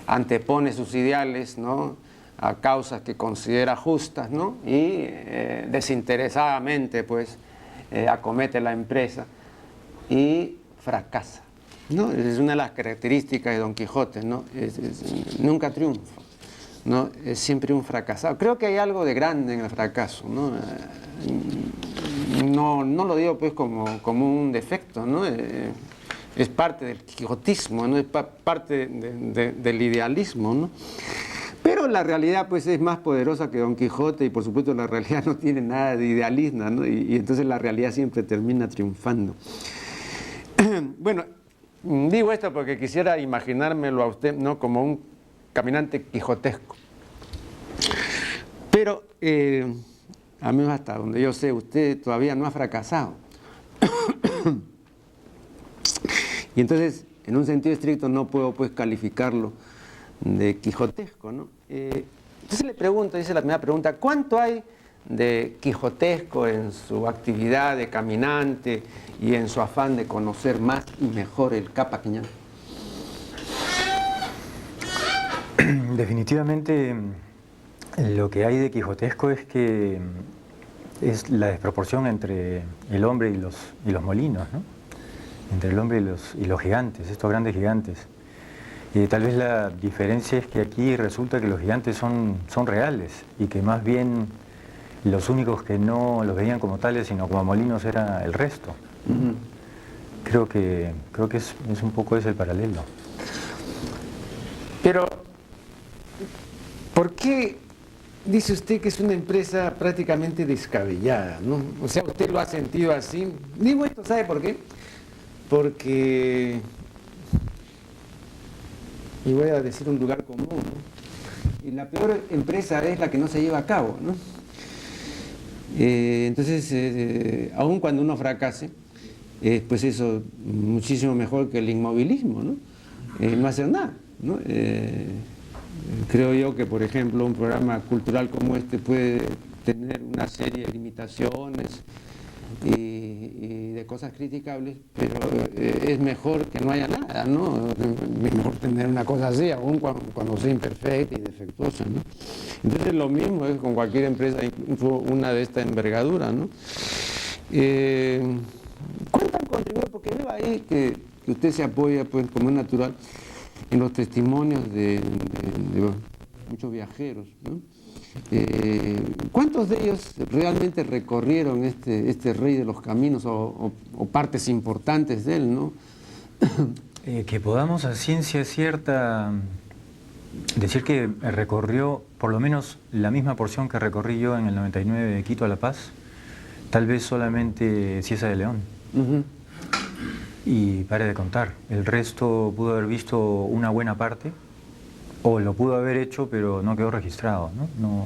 antepone sus ideales, ¿no?, a causas que considera justas, ¿no?, y desinteresadamente pues acomete la empresa y fracasa, ¿no? Es una de las características de Don Quijote, ¿no? Nunca triunfa, ¿no? Es siempre un fracasado. Creo que hay algo de grande en el fracaso, ¿no? No lo digo pues como un defecto, ¿no? Es parte del quijotismo, ¿no? Es parte del idealismo, ¿no? Pero la realidad pues es más poderosa que Don Quijote y por supuesto la realidad no tiene nada de idealismo, ¿no? Y entonces la realidad siempre termina triunfando. Bueno, digo esto porque quisiera imaginármelo a usted, ¿no?, como un caminante quijotesco. Pero a mí hasta donde yo sé, usted todavía no ha fracasado. Y entonces, en un sentido estricto, no puedo pues calificarlo de quijotesco, ¿no? Entonces le pregunto, dice la primera pregunta, ¿cuánto hay de quijotesco en su actividad de caminante y en su afán de conocer más y mejor el Cápac Ñan? Definitivamente lo que hay de quijotesco es que es la desproporción entre el hombre y los molinos, ¿no? Entre el hombre y los gigantes, estos grandes gigantes. Y tal vez la diferencia es que aquí resulta que los gigantes son reales y que más bien los únicos que no los veían como tales sino como molinos era el resto. Creo que es un poco ese el paralelo. Pero, ¿por qué dice usted que es una empresa prácticamente descabellada, ¿no? O sea, usted lo ha sentido así. Digo esto, ¿sabe por qué? Porque, y voy a decir un lugar común, ¿no?, y la peor empresa es la que no se lleva a cabo, ¿no? Entonces, aun cuando uno fracase, pues eso muchísimo mejor que el inmovilismo, ¿no? No hacer nada, ¿no? Creo yo que, por ejemplo, un programa cultural como este puede tener una serie de limitaciones y de cosas criticables, pero es mejor que no haya nada, ¿no? Es mejor tener una cosa así, aun cuando sea imperfecta y defectuosa, ¿no? Entonces lo mismo es con cualquier empresa, incluso una de esta envergadura, ¿no? ¿Cuánto han contribuido? Porque veo ahí que usted se apoya, pues, como es natural, en los testimonios de muchos viajeros, ¿no? ¿Cuántos de ellos realmente recorrieron este rey de los caminos o partes importantes de él, ¿no? Que podamos a ciencia cierta decir que recorrió por lo menos la misma porción que recorrí yo en el 99 de Quito a La Paz, tal vez solamente Cieza de León. Y pare de contar, el resto pudo haber visto una buena parte, o lo pudo haber hecho, pero no quedó registrado, ¿no?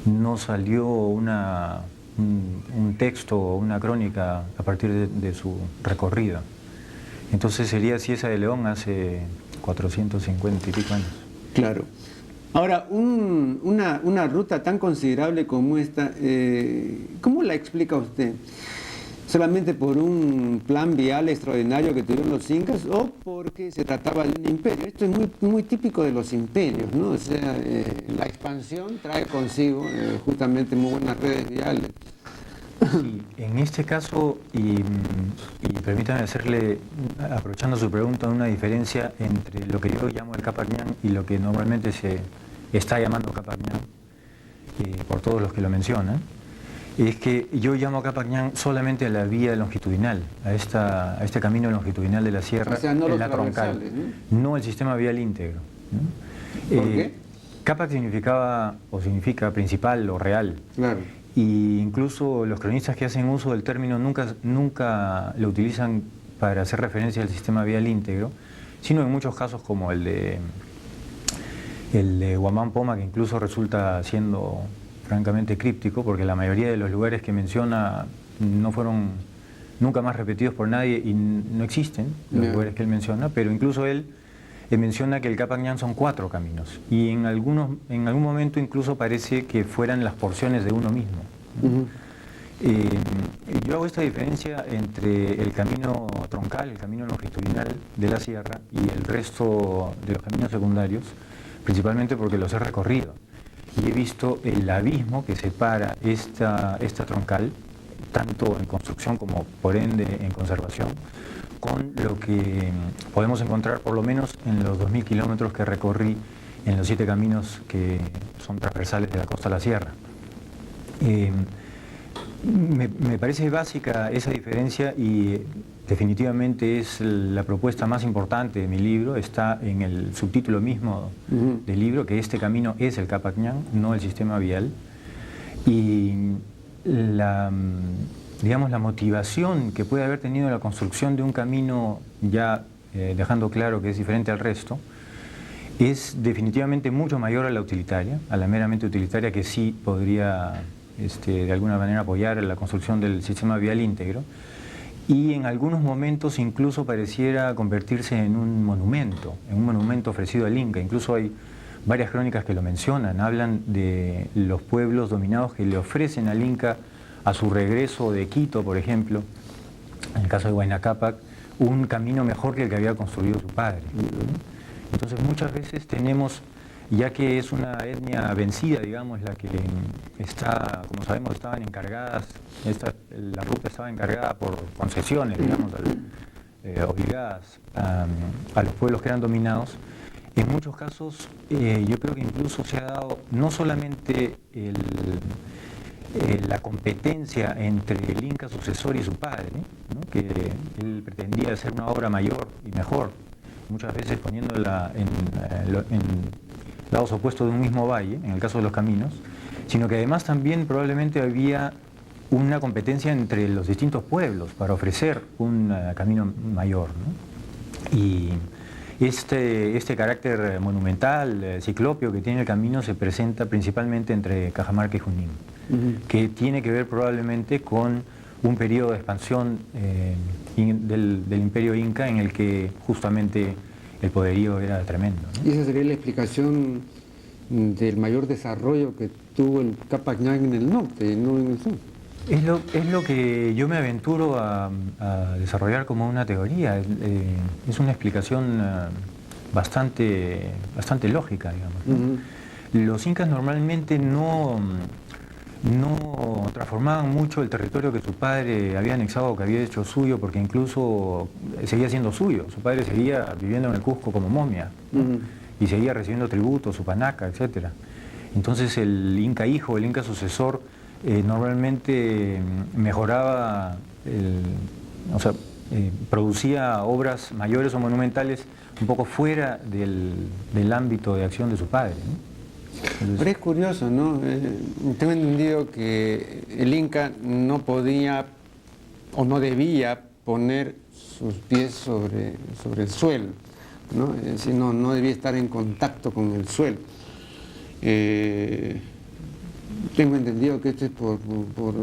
No salió un texto o una crónica a partir de su recorrida. Entonces sería Cieza de León hace 450 y pico años. Claro. Ahora, una ruta tan considerable como esta, ¿cómo la explica usted? ¿Solamente por un plan vial extraordinario que tuvieron los incas o porque se trataba de un imperio? Esto es muy típico de los imperios, ¿no? O sea, la expansión trae consigo justamente muy buenas redes viales. Sí, en este caso, y permítame hacerle, aprovechando su pregunta, una diferencia entre lo que yo llamo el Cápac Ñan y lo que normalmente se está llamando Cápac Ñan, por todos los que lo mencionan. Es que yo llamo Cápac Ñan solamente a la vía longitudinal, a este camino longitudinal de la sierra, o sea, no en la troncal, no el sistema vial íntegro, ¿no? ¿Por qué? Cápac significa principal o real. Claro. Y incluso los cronistas que hacen uso del término nunca lo utilizan para hacer referencia al sistema vial íntegro, sino en muchos casos como el de Huamán Poma, que incluso resulta siendo francamente críptico, porque la mayoría de los lugares que menciona no fueron nunca más repetidos por nadie y no existen los lugares que él menciona, pero incluso él menciona que el Cápac Ñan son 4 caminos y en algún momento incluso parece que fueran las porciones de uno mismo. Yo hago esta diferencia entre el camino troncal, el camino longitudinal de la sierra y el resto de los caminos secundarios, principalmente porque los he recorrido y he visto el abismo que separa esta troncal, tanto en construcción como por ende en conservación, con lo que podemos encontrar por lo menos en los 2000 kilómetros que recorrí en los 7 caminos que son transversales de la costa a la sierra. Me parece básica esa diferencia y definitivamente es la propuesta más importante de mi libro. Está en el subtítulo mismo del libro, que este camino es el Capac Ñan, no el sistema vial. Y digamos, la motivación que puede haber tenido la construcción de un camino, ya dejando claro que es diferente al resto, es definitivamente mucho mayor a la utilitaria, a la meramente utilitaria, que sí podría de alguna manera apoyar la construcción del sistema vial íntegro, y en algunos momentos incluso pareciera convertirse en un monumento ofrecido al Inca. Incluso hay varias crónicas que lo mencionan, hablan de los pueblos dominados que le ofrecen al Inca a su regreso de Quito, por ejemplo, en el caso de Huayna Cápac, un camino mejor que el que había construido su padre. Entonces muchas veces tenemos, ya que es una etnia vencida, digamos, la que está, como sabemos, estaban encargadas, la ruta estaba encargada por concesiones, digamos, obligadas a los pueblos que eran dominados. En muchos casos yo creo que incluso se ha dado no solamente la competencia entre el Inca sucesor y su padre, ¿no? Que él pretendía hacer una obra mayor y mejor, muchas veces poniéndola en lados opuestos de un mismo valle, en el caso de los caminos, sino que además también probablemente había una competencia entre los distintos pueblos para ofrecer un camino mayor, ¿no? Y este carácter monumental, ciclópeo que tiene el camino se presenta principalmente entre Cajamarca y Junín, que tiene que ver probablemente con un periodo de expansión del imperio inca en el que justamente el poderío era tremendo, ¿no? Y esa sería la explicación del mayor desarrollo que tuvo el Capac Ñan en el norte, no en el sur. Es lo que yo me aventuro a desarrollar como una teoría. Es una explicación bastante lógica, digamos, ¿no? Los incas normalmente no transformaban mucho el territorio que su padre había anexado o que había hecho suyo, porque incluso seguía siendo suyo. Su padre seguía viviendo en el Cusco como momia, y seguía recibiendo tributos, su panaca, etc. Entonces el inca hijo, el inca sucesor, normalmente mejoraba, producía obras mayores o monumentales un poco fuera del ámbito de acción de su padre, ¿no? Pero es curioso, ¿no? Tengo entendido que el Inca no podía o no debía poner sus pies sobre el suelo, ¿no? Es decir, no debía estar en contacto con el suelo. Tengo entendido que esto es por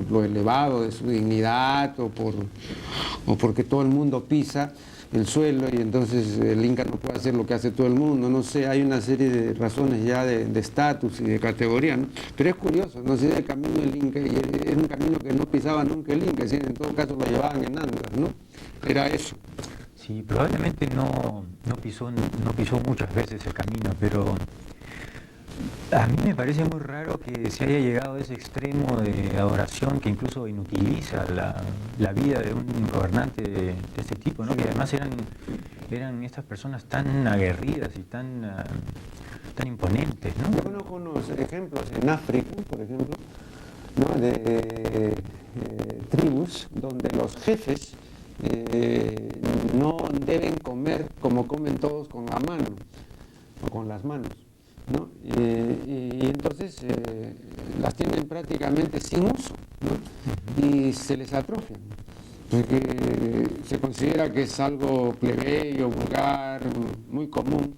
lo elevado de su dignidad o porque todo el mundo pisa el suelo y entonces el Inca no puede hacer lo que hace todo el mundo, no sé, hay una serie de razones ya de estatus y de categoría, ¿no? Pero es curioso, no sé, el camino del Inca, y es un camino que no pisaba nunca el Inca, en todo caso lo llevaban en andas, ¿no? Era eso. Sí, probablemente no pisó muchas veces el camino, pero a mí me parece muy raro que se haya llegado a ese extremo de adoración que incluso inutiliza la vida de un gobernante de este tipo, ¿no? Que además eran estas personas tan aguerridas y tan imponentes, ¿no? Yo conozco unos ejemplos en África, por ejemplo, ¿no? de tribus donde los jefes no deben comer como comen todos con la mano o con las manos, ¿no? Y entonces las tienen prácticamente sin uso, ¿no? Y se les atrofian, porque se considera que es algo plebeyo, vulgar, muy común,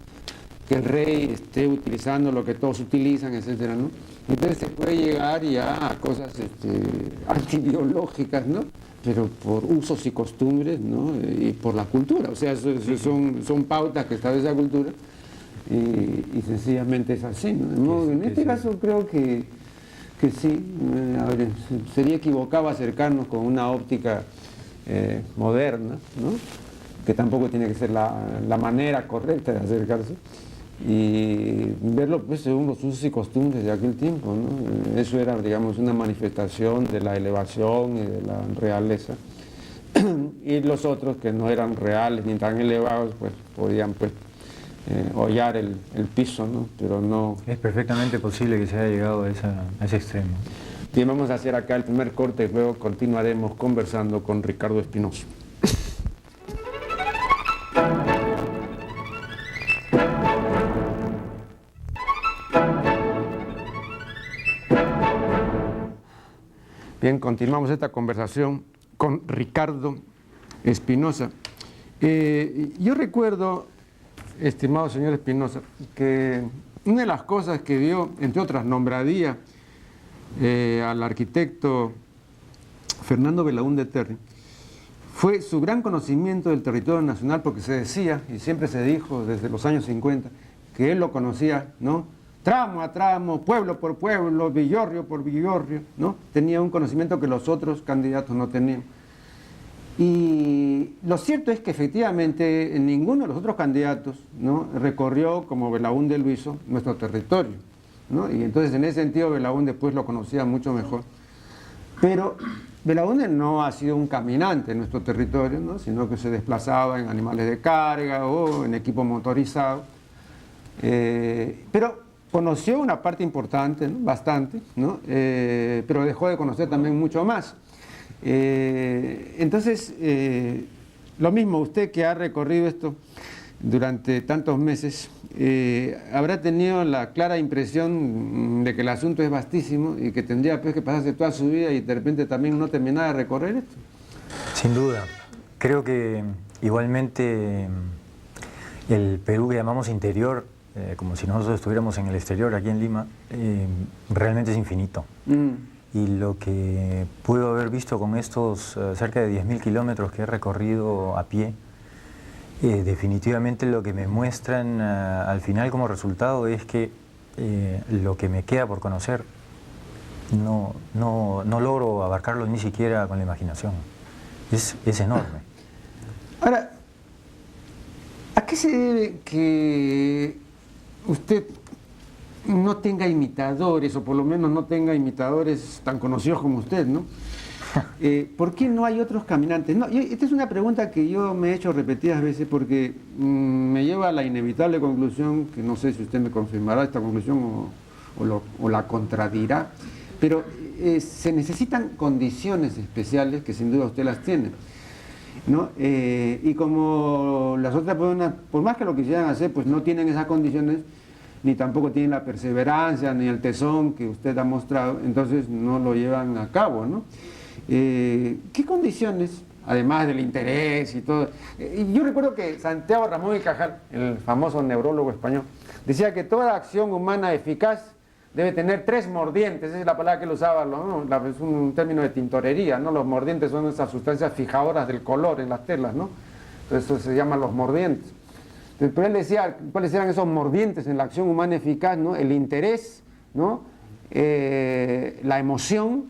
que el rey esté utilizando lo que todos utilizan, etcétera, ¿no? Entonces se puede llegar ya a cosas antibiológicas, ¿no? Pero por usos y costumbres, ¿no? Y por la cultura, o sea, son pautas que establece la cultura. Y sencillamente es así, ¿no? En este caso creo que que sí, a ver, sería equivocado acercarnos con una óptica moderna, ¿no? Que tampoco tiene que ser la manera correcta de acercarse, y verlo pues según los usos y costumbres de aquel tiempo, ¿no? Eso era, digamos, una manifestación de la elevación y de la realeza, y los otros que no eran reales ni tan elevados, pues podían pues hollar el piso, ¿no? Pero no... Es perfectamente posible que se haya llegado a ese extremo. Bien, vamos a hacer acá el primer corte y luego continuaremos conversando con Ricardo Espinosa. Bien, continuamos esta conversación con Ricardo Espinosa. Yo recuerdo, estimado señor Espinosa, que una de las cosas que dio, entre otras, nombradía al arquitecto Fernando Belaúnde Terry fue su gran conocimiento del territorio nacional, porque se decía, y siempre se dijo desde los años 50, que él lo conocía, ¿no?, tramo a tramo, pueblo por pueblo, villorrio por villorrio, ¿no? Tenía un conocimiento que los otros candidatos no tenían. Y lo cierto es que efectivamente ninguno de los otros candidatos, ¿no?, recorrió, como Belaúnde lo hizo, nuestro territorio, ¿no? Y entonces en ese sentido Belaúnde pues lo conocía mucho mejor. Pero Belaúnde no ha sido un caminante en nuestro territorio, ¿no?, sino que se desplazaba en animales de carga o en equipo motorizado. Pero conoció una parte importante, ¿no?, bastante, ¿no?, pero dejó de conocer también mucho más. Entonces, lo mismo, usted que ha recorrido esto durante tantos meses, habrá tenido la clara impresión de que el asunto es vastísimo y que tendría pues que pasarse toda su vida y de repente también no terminar de recorrer esto. Sin duda. Creo que igualmente el Perú que llamamos interior, como si nosotros estuviéramos en el exterior, aquí en Lima, realmente es infinito. Y lo que puedo haber visto con estos cerca de 10.000 kilómetros que he recorrido a pie, definitivamente lo que me muestran al final como resultado es que lo que me queda por conocer no logro abarcarlo ni siquiera con la imaginación. Es enorme. Ahora, ¿a qué se debe que usted no tenga imitadores, o por lo menos no tenga imitadores tan conocidos como usted, ¿no? ¿Por qué no hay otros caminantes? No, esta es una pregunta que yo me he hecho repetidas veces porque me lleva a la inevitable conclusión, que no sé si usted me confirmará esta conclusión o la contradirá, pero se necesitan condiciones especiales que sin duda usted las tiene, ¿no? Y como las otras personas, por más que lo quisieran hacer, pues no tienen esas condiciones, ni tampoco tienen la perseverancia, ni el tesón que usted ha mostrado, entonces no lo llevan a cabo, ¿no? ¿Qué condiciones, además del interés y todo? Yo recuerdo que Santiago Ramón y Cajal, el famoso neurólogo español, decía que toda acción humana eficaz debe tener 3 mordientes, esa es la palabra que él usaba, ¿no? Es un término de tintorería, ¿no? Los mordientes son esas sustancias fijadoras del color en las telas, ¿no? Entonces eso se llaman los mordientes. Pero él decía, ¿cuáles eran esos mordientes en la acción humana eficaz, ¿no? El interés, ¿no? La emoción,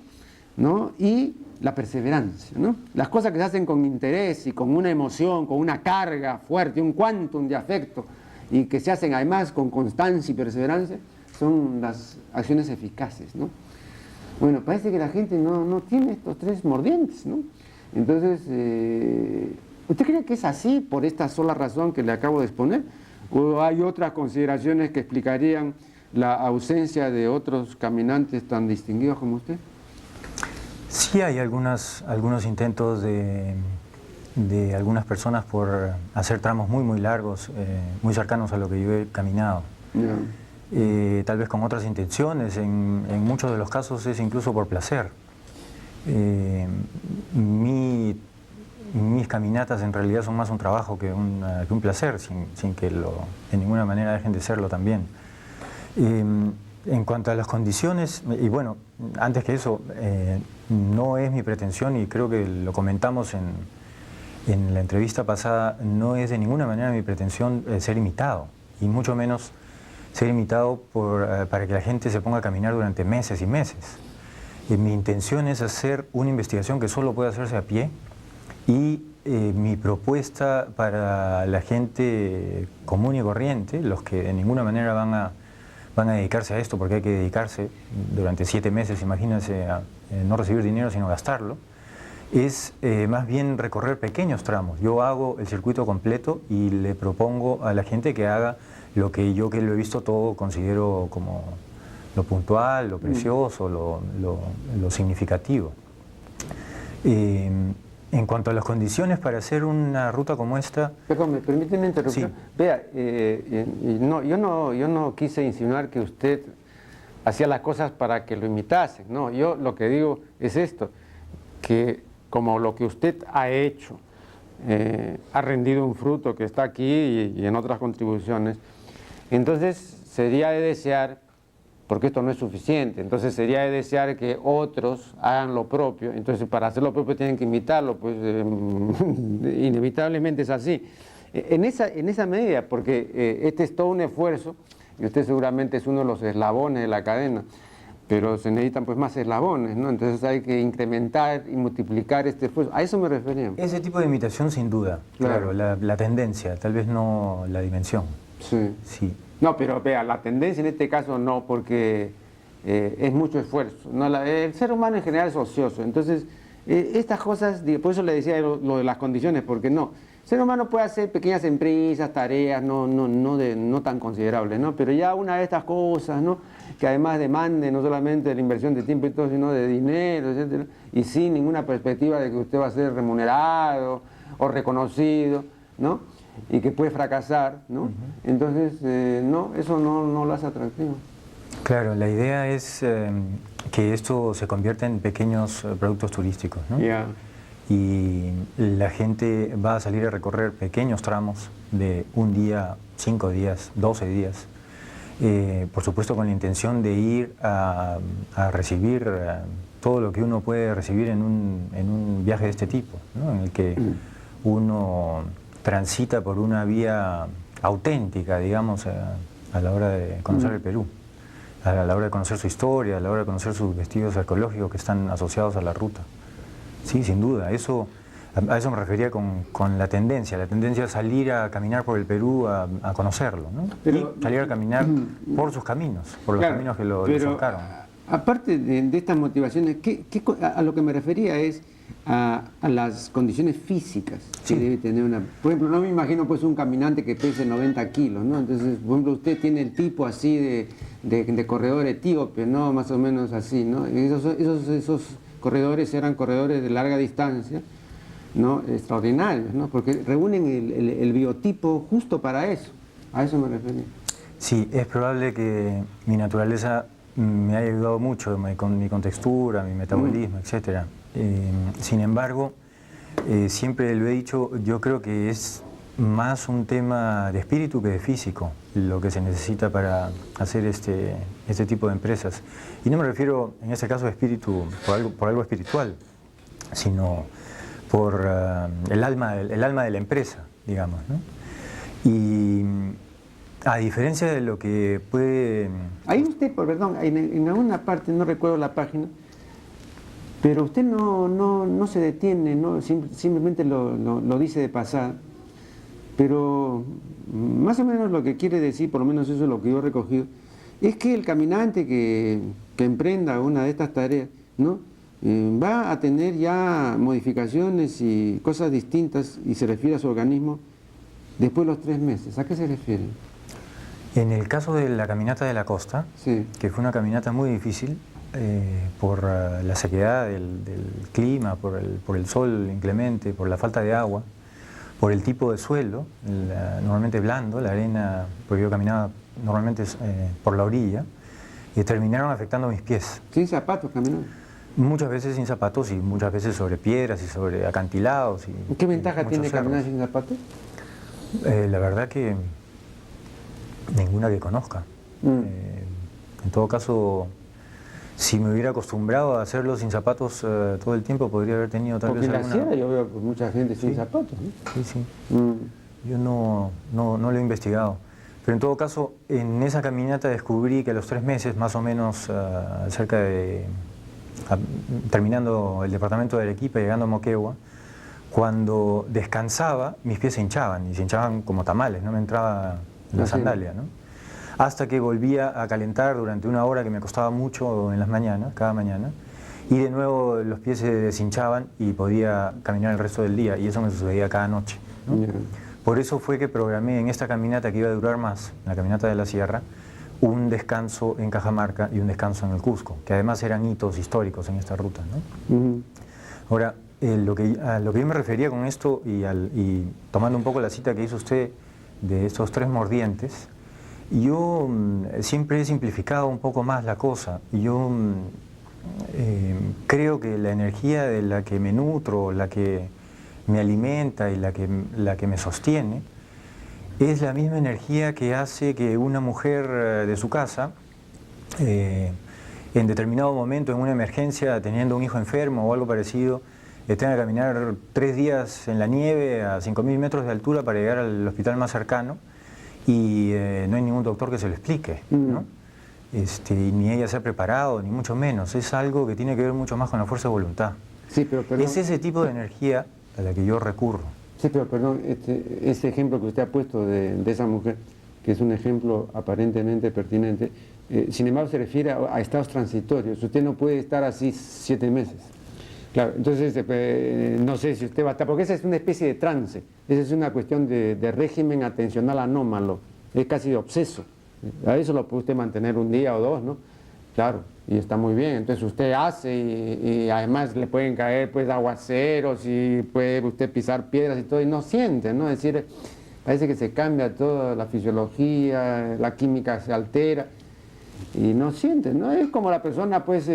¿no? Y la perseverancia, ¿no? Las cosas que se hacen con interés y con una emoción, con una carga fuerte, un quantum de afecto, y que se hacen además con constancia y perseverancia, son las acciones eficaces, ¿no? Bueno, parece que la gente no tiene estos 3 mordientes, ¿no? Entonces, ¿usted cree que es así por esta sola razón que le acabo de exponer? ¿O hay otras consideraciones que explicarían la ausencia de otros caminantes tan distinguidos como usted? Sí hay algunos intentos de algunas personas por hacer tramos muy largos, muy cercanos a lo que yo he caminado. Yeah. Tal vez con otras intenciones, en muchos de los casos es incluso por placer. Mis caminatas en realidad son más un trabajo que un placer, sin que de ninguna manera dejen de serlo también. En cuanto a las condiciones, y bueno, antes que eso, no es mi pretensión, y creo que lo comentamos en la entrevista pasada, no es de ninguna manera mi pretensión ser imitado, y mucho menos ser imitado para que la gente se ponga a caminar durante meses y meses. Mi intención es hacer una investigación que solo puede hacerse a pie y mi propuesta para la gente común y corriente, los que de ninguna manera van a dedicarse a esto, porque hay que dedicarse durante 7 meses, imagínense, a no recibir dinero sino gastarlo, es más bien recorrer pequeños tramos. Yo hago el circuito completo y le propongo a la gente que haga lo que yo, que lo he visto todo, considero como lo puntual, lo precioso, lo significativo. En cuanto a las condiciones para hacer una ruta como esta... Perdón, ¿me permite una interrupción? Sí. Vea, yo no quise insinuar que usted hacía las cosas para que lo imitasen. No, yo lo que digo es esto, que como lo que usted ha hecho ha rendido un fruto que está aquí y en otras contribuciones, entonces sería de desear, porque esto no es suficiente, entonces sería de desear que otros hagan lo propio. Entonces para hacer lo propio tienen que imitarlo, pues inevitablemente es así. En esa medida, porque este es todo un esfuerzo, y usted seguramente es uno de los eslabones de la cadena, pero se necesitan pues más eslabones, ¿no? Entonces hay que incrementar y multiplicar este esfuerzo. A eso me refería. Ese tipo de imitación sin duda, claro, la tendencia, tal vez no la dimensión. Sí. Sí. No, pero vea, la tendencia en este caso no, porque es mucho esfuerzo. No, el ser humano en general es ocioso, entonces estas cosas, por eso le decía lo de las condiciones, porque no, el ser humano puede hacer pequeñas empresas, tareas no tan considerables, ¿no? Pero ya una de estas cosas, ¿no?, que además demande no solamente de la inversión de tiempo y todo, sino de dinero, etcétera, y sin ninguna perspectiva de que usted va a ser remunerado o reconocido, ¿no?, y que puede fracasar, ¿no? Entonces, no, eso no lo hace atractivo. Claro, la idea es que esto se convierta en pequeños productos turísticos, ¿no? Yeah. Y la gente va a salir a recorrer pequeños tramos de un día, 5 días, 12 días, por supuesto con la intención de ir a recibir todo lo que uno puede recibir en un viaje de este tipo, ¿no?, en el que uno transita por una vía auténtica, digamos, a la hora de conocer el Perú, a la hora de conocer su historia, a la hora de conocer sus vestidos arqueológicos que están asociados a la ruta. Sí, sin duda, a eso me refería con la tendencia a salir a caminar por el Perú, a conocerlo, ¿no? Pero, y salir a caminar por sus caminos, por los caminos que lo surcaron. Aparte de estas motivaciones, a lo que me refería es a las condiciones físicas que debe tener una... Por ejemplo, no me imagino pues un caminante que pese 90 kilos, ¿no? Entonces, por ejemplo, usted tiene el tipo así de corredor etíope, ¿no? Más o menos así, ¿no? Esos corredores eran corredores de larga distancia, ¿no?, extraordinarios, ¿no?, porque reúnen el biotipo justo para eso. A eso me refería. Sí, es probable que mi naturaleza me haya ayudado mucho con mi contextura, mi metabolismo, etcétera. Sin embargo, siempre lo he dicho, yo creo que es más un tema de espíritu que de físico lo que se necesita para hacer este tipo de empresas. Y no me refiero en este caso a espíritu por algo espiritual, sino por el alma de la empresa, digamos, ¿no? Y a diferencia de lo que puede... Ahí usted, perdón, en alguna parte, no recuerdo la página, pero usted no se detiene, ¿no? Simplemente lo dice de pasar, pero más o menos lo que quiere decir, por lo menos eso es lo que yo he recogido, es que el caminante que emprenda una de estas tareas, ¿no?, va a tener ya modificaciones y cosas distintas, y se refiere a su organismo después de los 3 meses. ¿A qué se refiere? En el caso de la caminata de la costa, sí, que fue una caminata muy difícil por la sequedad del clima, por el sol inclemente, por la falta de agua, por el tipo de suelo, normalmente blando, la arena, porque yo caminaba normalmente por la orilla, y terminaron afectando mis pies. ¿Sin zapatos caminó? Muchas veces sin zapatos y muchas veces sobre piedras y sobre acantilados. ¿Qué ventaja tiene caminar sin zapatos? La verdad que ninguna que conozca. En todo caso, si me hubiera acostumbrado a hacerlo sin zapatos todo el tiempo, podría haber tenido tal vez alguna... Porque en la sierra yo veo mucha gente sin zapatos, ¿no? Sí, sí. Yo no lo he investigado. Pero en todo caso, en esa caminata descubrí que a los 3 meses, más o menos, terminando el departamento de Arequipa y llegando a Moquegua, cuando descansaba, mis pies se hinchaban, y se hinchaban como tamales, no me entraba la sandalia, ¿no? Hasta que volvía a calentar durante 1 hora, que me costaba mucho en las mañanas, cada mañana, y de nuevo los pies se deshinchaban y podía caminar el resto del día, y eso me sucedía cada noche, ¿no? Por eso fue que programé en esta caminata, que iba a durar más, la caminata de la sierra, un descanso en Cajamarca y un descanso en el Cusco, que además eran hitos históricos en esta ruta, ¿no? Ahora, lo que yo me refería con esto, y tomando un poco la cita que hizo usted de estos 3 mordientes, yo siempre he simplificado un poco más la cosa. Yo creo que la energía de la que me nutro, la que me alimenta y la que me sostiene, es la misma energía que hace que una mujer de su casa, en determinado momento, en una emergencia, teniendo un hijo enfermo o algo parecido, tenga que caminar 3 días en la nieve a 5.000 metros de altura para llegar al hospital más cercano, y no hay ningún doctor que se lo explique, ¿no? Ni ella se ha preparado, ni mucho menos. Es algo que tiene que ver mucho más con la fuerza de voluntad. Sí, pero perdón. Es ese tipo de energía a la que yo recurro. Sí, pero perdón, ese ejemplo que usted ha puesto de esa mujer, que es un ejemplo aparentemente pertinente, sin embargo se refiere a estados transitorios. Usted no puede estar así 7 meses. Claro, entonces no sé si usted va a estar, porque esa es una especie de trance, esa es una cuestión de régimen atencional anómalo, es casi de obseso. A eso lo puede usted mantener 1 día o 2, ¿no? Claro, y está muy bien. Entonces usted hace y además le pueden caer pues aguaceros y puede usted pisar piedras y todo y no siente, ¿no? Es decir, parece que se cambia toda la fisiología, la química se altera y no siente, ¿no? Es como la persona pues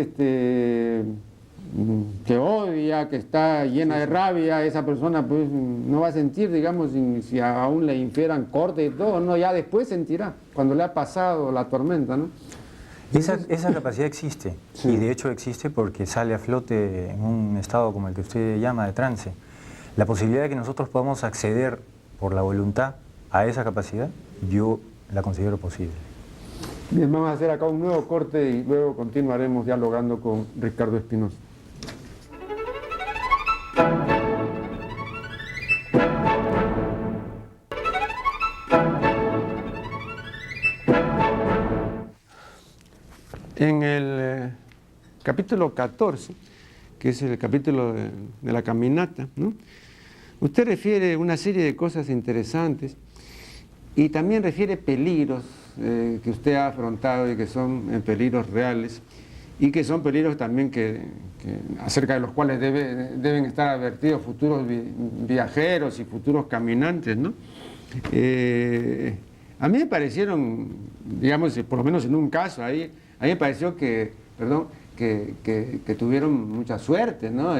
que odia, que está llena de rabia, esa persona pues no va a sentir, digamos, si aún le infieran corte y todo, no, ya después sentirá, cuando le ha pasado la tormenta, ¿no? Esa capacidad existe, sí. Y de hecho existe porque sale a flote en un estado como el que usted llama de trance. La posibilidad de que nosotros podamos acceder por la voluntad a esa capacidad, yo la considero posible. Bien, vamos a hacer acá un nuevo corte y luego continuaremos dialogando con Ricardo Espinosa. En el capítulo 14, que es el capítulo de la caminata, ¿no? Usted refiere una serie de cosas interesantes y también refiere peligros que usted ha afrontado y que son peligros reales y que son peligros también acerca de los cuales deben estar advertidos futuros viajeros y futuros caminantes, ¿no? A mí me parecieron, digamos, por lo menos en un caso ahí, a mí me pareció que tuvieron mucha suerte, ¿no?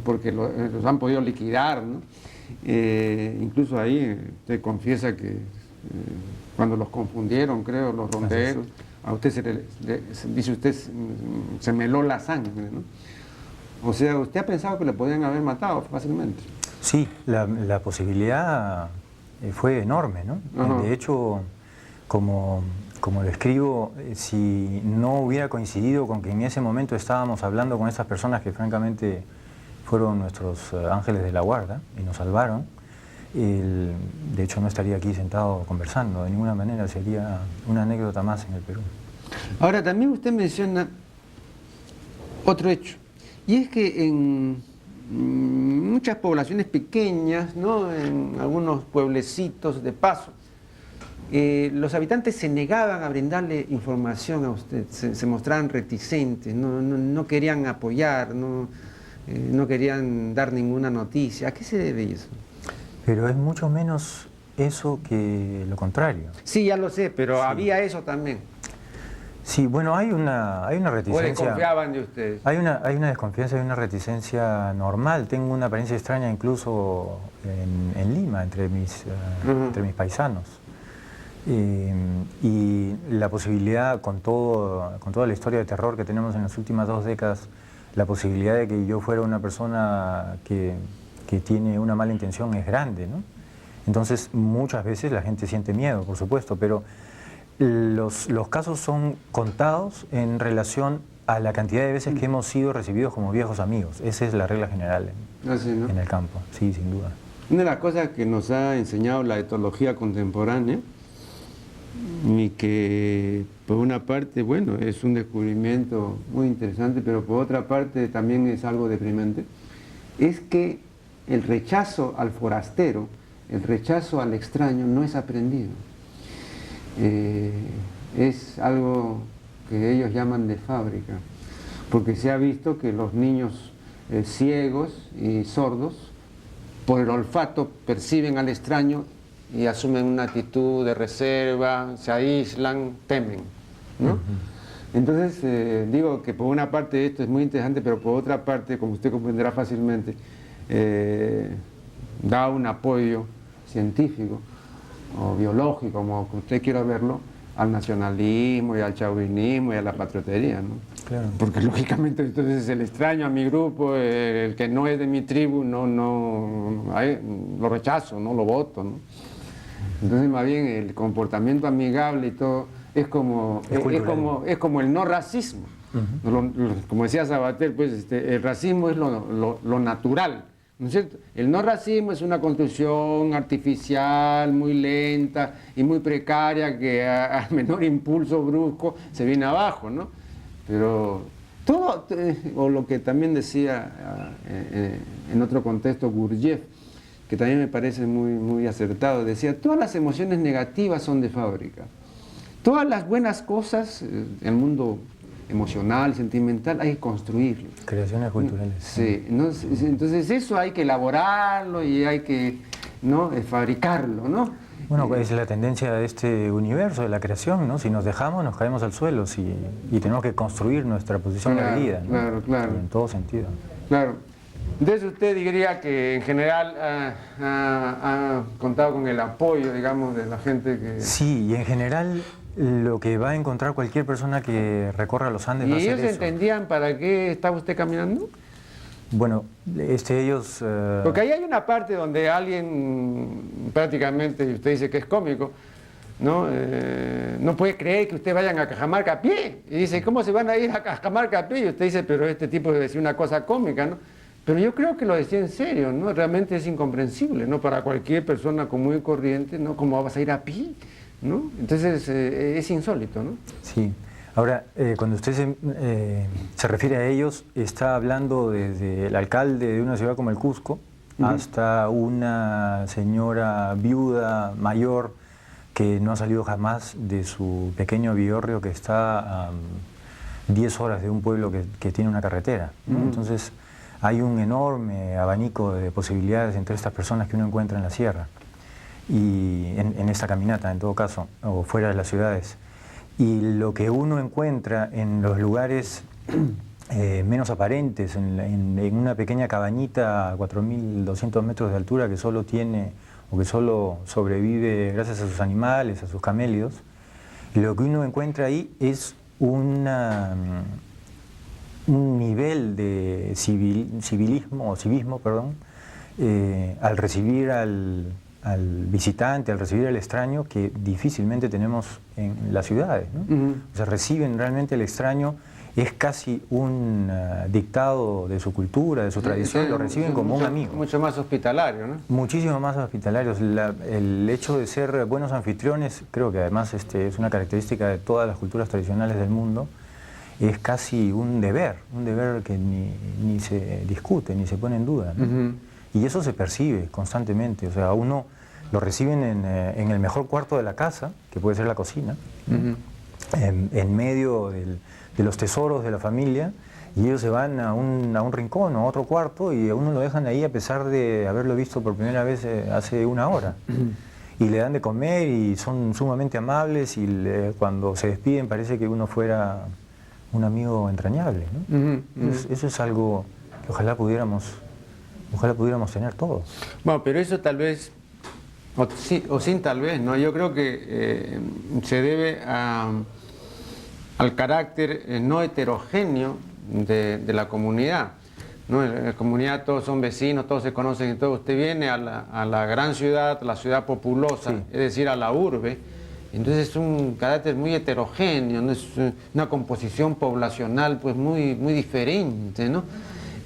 Porque los han podido liquidar, ¿no? Incluso ahí usted confiesa que cuando los confundieron, creo, los ronderos, a usted dice usted, se me heló la sangre, ¿no? O sea, usted ha pensado que le podían haber matado fácilmente. Sí, la posibilidad fue enorme, ¿no? Ajá. De hecho, como lo escribo, si no hubiera coincidido con que en ese momento estábamos hablando con esas personas que francamente fueron nuestros ángeles de la guarda y nos salvaron, de hecho no estaría aquí sentado conversando, de ninguna manera, sería una anécdota más en el Perú. Ahora, también usted menciona otro hecho, y es que en muchas poblaciones pequeñas, ¿no? En algunos pueblecitos de paso, los habitantes se negaban a brindarle información a usted, se mostraban reticentes, no querían apoyar, no querían dar ninguna noticia. ¿A qué se debe eso? Pero es mucho menos eso que lo contrario. Sí, ya lo sé, pero sí, había eso también. Sí, bueno, hay una reticencia. ¿O desconfiaban de ustedes? Hay una desconfianza y una reticencia normal. Tengo una apariencia extraña incluso en Lima, entre mis paisanos. Y la posibilidad, con toda la historia de terror que tenemos en las últimas 2 décadas, la posibilidad de que yo fuera una persona que tiene una mala intención es grande, ¿no? Entonces muchas veces la gente siente miedo, por supuesto, pero los casos son contados en relación a la cantidad de veces que hemos sido recibidos como viejos amigos. Esa es la regla general en el campo, sí, sin duda. Una de las cosas que nos ha enseñado la etología contemporánea, y que por una parte, bueno, es un descubrimiento muy interesante, pero por otra parte también es algo deprimente, es que el rechazo al forastero, el rechazo al extraño no es aprendido. Es algo que ellos llaman de fábrica, porque se ha visto que los niños ciegos y sordos, por el olfato, perciben al extraño y asumen una actitud de reserva, se aíslan, temen, ¿no? Entonces, digo que por una parte esto es muy interesante, pero por otra parte, como usted comprenderá fácilmente, da un apoyo científico o biológico, como usted quiera verlo, al nacionalismo y al chauvinismo y a la patriotería, ¿no? Claro. Porque lógicamente entonces el extraño a mi grupo, el que no es de mi tribu, lo rechazo, no lo voto, ¿no? Entonces más bien el comportamiento amigable y todo es como el no racismo. Como decía Sabater, pues el racismo es lo natural, ¿no es cierto? El no racismo es una construcción artificial, muy lenta y muy precaria que al menor impulso brusco se viene abajo, ¿no? Pero todo, o lo que también decía en otro contexto Gurdjieff, que también me parece muy acertado, decía, todas las emociones negativas son de fábrica. Todas las buenas cosas, el mundo emocional, sentimental, hay que construirlo. Creaciones culturales. Sí, entonces eso hay que elaborarlo y hay que, ¿no?, fabricarlo, ¿no? Bueno, es la tendencia de este universo, de la creación, ¿no? Si nos dejamos, nos caemos al suelo y tenemos que construir nuestra posición de vida, ¿no? Claro. En todo sentido. Claro. Entonces usted diría que en general ha contado con el apoyo, digamos, de la gente que... Sí, y en general lo que va a encontrar cualquier persona que recorra los Andes va a ¿Y ser ellos eso. entendían para qué estaba usted caminando? Bueno, ellos... Porque ahí hay una parte donde alguien prácticamente, y usted dice que es cómico, ¿no? No puede creer que ustedes vayan a Cajamarca a pie. Y dice, ¿cómo se van a ir a Cajamarca a pie? Y usted dice, pero este tipo debe decir una cosa cómica, ¿no? Pero yo creo que lo decía en serio, ¿no? Realmente es incomprensible, ¿no? Para cualquier persona común y corriente, ¿no? ¿Cómo vas a ir a pie? ¿No? Entonces es insólito, ¿no? Sí. Ahora, cuando usted se refiere a ellos, está hablando desde el alcalde de una ciudad como el Cusco hasta una señora viuda mayor que no ha salido jamás de su pequeño villorrio que está a 10 horas de un pueblo que tiene una carretera, ¿no? Entonces, hay un enorme abanico de posibilidades entre estas personas que uno encuentra en la sierra y en esta caminata, en todo caso, o fuera de las ciudades. Y lo que uno encuentra en los lugares menos aparentes, en una pequeña cabañita a 4.200 metros de altura que solo tiene o que solo sobrevive gracias a sus animales, a sus camélidos, lo que uno encuentra ahí es un nivel de civismo, al recibir al visitante, al recibir al extraño, que difícilmente tenemos en las ciudades, ¿no? O sea, reciben realmente el extraño, es casi un dictado de su cultura, de su tradición, lo reciben como un amigo. Mucho más hospitalario, ¿no? Muchísimo más hospitalarios. El hecho de ser buenos anfitriones, creo que además es una característica de todas las culturas tradicionales del mundo, es casi un deber que ni se discute, ni se pone en duda, ¿no? Y eso se percibe constantemente, o sea, a uno lo reciben en el mejor cuarto de la casa, que puede ser la cocina, en medio de los tesoros de la familia, y ellos se van a un rincón o a otro cuarto y a uno lo dejan ahí a pesar de haberlo visto por primera vez hace una hora. Y le dan de comer y son sumamente amables y cuando se despiden parece que uno fuera un amigo entrañable, ¿no? Eso es algo que ojalá pudiéramos tener todos. Bueno, pero eso tal vez, o sin tal vez, ¿no? Yo creo que se debe al carácter no heterogéneo de la comunidad. ¿no? En la comunidad todos son vecinos, todos se conocen y todo. Usted viene a la gran ciudad, la ciudad populosa, Sí. es decir, a la urbe. Entonces es un carácter muy heterogéneo, ¿no? Es una composición poblacional pues muy diferente, ¿no?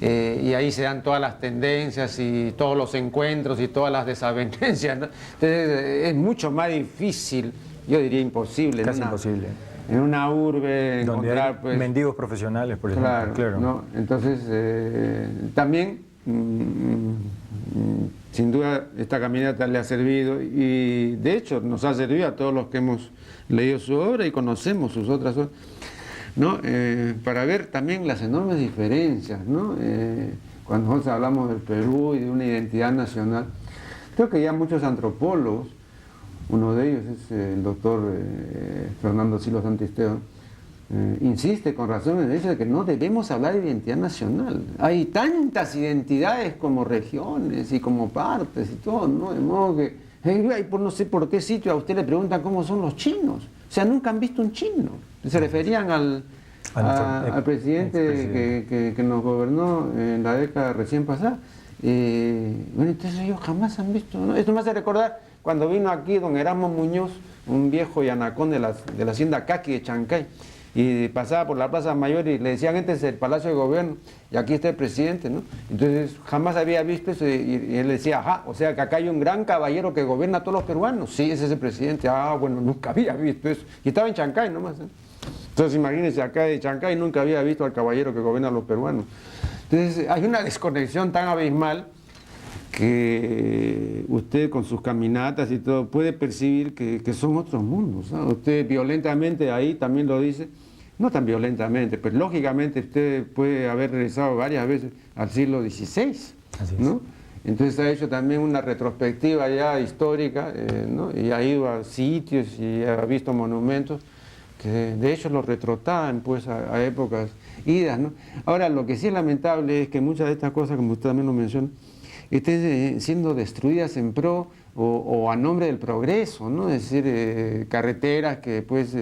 Y ahí se dan todas las tendencias y todos los encuentros y todas las desavenencias, ¿no? Entonces es mucho más difícil, yo diría imposible. Casi imposible. En una urbe Donde encontrar, hay pues, mendigos profesionales, por ejemplo. claro, ¿no? Entonces también sin duda esta caminata le ha servido y de hecho nos ha servido a todos los que hemos leído su obra y conocemos sus otras obras, ¿no? Para ver también las enormes diferencias, ¿no? Cuando nosotros hablamos del Perú y de una identidad nacional, creo que ya muchos antropólogos, uno de ellos es el doctor Fernando Silva Santisteban, insiste con razón en el hecho de que no debemos hablar de identidad nacional. Hay tantas identidades como regiones y como partes y todo, ¿no? De modo que, no sé por qué sitio a usted le preguntan cómo son los chinos. O sea, nunca han visto un chino. Se referían al presidente que nos gobernó en la década recién pasada. Bueno, entonces ellos jamás han visto, ¿no? Esto me hace recordar cuando vino aquí don Erasmo Muñoz, un viejo yanacón de la hacienda Caqui de Chancay, y pasaba por la Plaza Mayor y le decían, este es el Palacio de Gobierno y aquí está el presidente, ¿no? Entonces jamás había visto eso y él decía, ajá, o sea que acá hay un gran caballero que gobierna a todos los peruanos. Sí, ese es el presidente. Ah, bueno, nunca había visto eso. Y estaba en Chancay nomás, ¿eh? Entonces imagínense, acá de Chancay nunca había visto al caballero que gobierna a los peruanos. Entonces hay una desconexión tan abismal que usted con sus caminatas y todo puede percibir que son otros mundos, ¿no? Usted violentamente ahí también lo dice, no tan violentamente, pero lógicamente usted puede haber regresado varias veces al siglo XVI, ¿no? Entonces ha hecho también una retrospectiva ya histórica, ¿no? Y ha ido a sitios y ha visto monumentos que de hecho los retrotraen pues a épocas idas, ¿no? Ahora lo que sí es lamentable es que muchas de estas cosas, como usted también lo menciona, estén siendo destruidas en pro o a nombre del progreso, ¿no? Es decir, carreteras que pues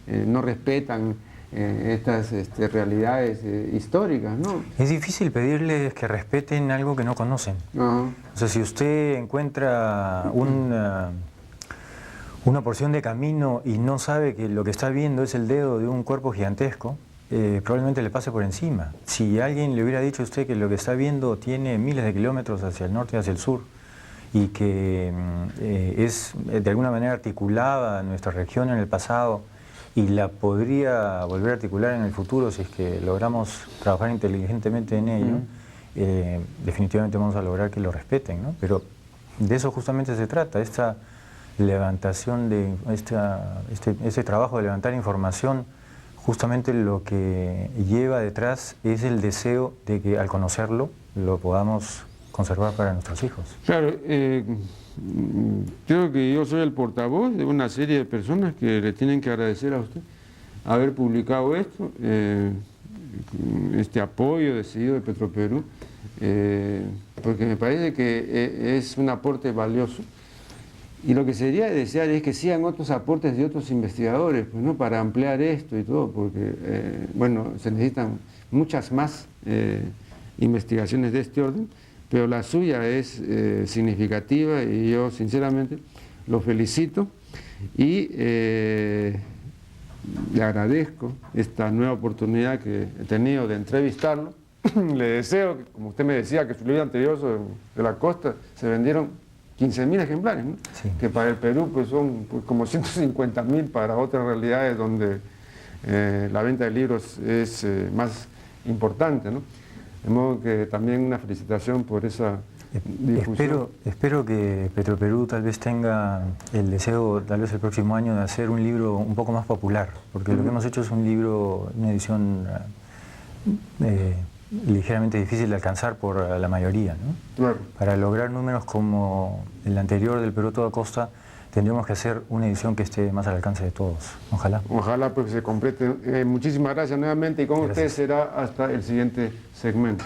no respetan estas realidades históricas, ¿no? Es difícil pedirles que respeten algo que no conocen. Uh-huh. O sea, si usted encuentra una porción de camino y no sabe que lo que está viendo es el dedo de un cuerpo gigantesco, probablemente le pase por encima. Si alguien le hubiera dicho a usted que lo que está viendo tiene miles de kilómetros hacia el norte y hacia el sur y que es de alguna manera articulada nuestra región en el pasado y la podría volver a articular en el futuro si es que logramos trabajar inteligentemente en ello, definitivamente vamos a lograr que lo respeten, ¿no? Pero de eso justamente se trata, esta levantación de este trabajo de levantar información. Justamente lo que lleva detrás es el deseo de que al conocerlo lo podamos conservar para nuestros hijos. Claro, creo que yo soy el portavoz de una serie de personas que le tienen que agradecer a usted haber publicado esto, este apoyo decidido de Petroperú, porque me parece que es un aporte valioso. Y lo que sería desear es que sigan otros aportes de otros investigadores, pues, ¿no? Para ampliar esto y todo, porque bueno, se necesitan muchas más investigaciones de este orden, pero la suya es significativa y yo sinceramente lo felicito y le agradezco esta nueva oportunidad que he tenido de entrevistarlo. Le deseo, como usted me decía, que su libro anterior de la costa se vendieron 15.000 ejemplares, ¿no? Sí. Que para el Perú pues son pues, como 150.000 para otras realidades donde la venta de libros es más importante, ¿no? De modo que también una felicitación por esa difusión. Espero que Petroperú tal vez tenga el deseo, tal vez el próximo año, de hacer un libro un poco más popular, porque lo que hemos hecho es un libro, una edición ligeramente difícil de alcanzar por la mayoría, ¿no? Claro. Para lograr números como el anterior del Perú a toda costa, tendríamos que hacer una edición que esté más al alcance de todos. Ojalá. Ojalá pues se complete. Muchísimas gracias nuevamente y con ustedes será hasta el siguiente segmento.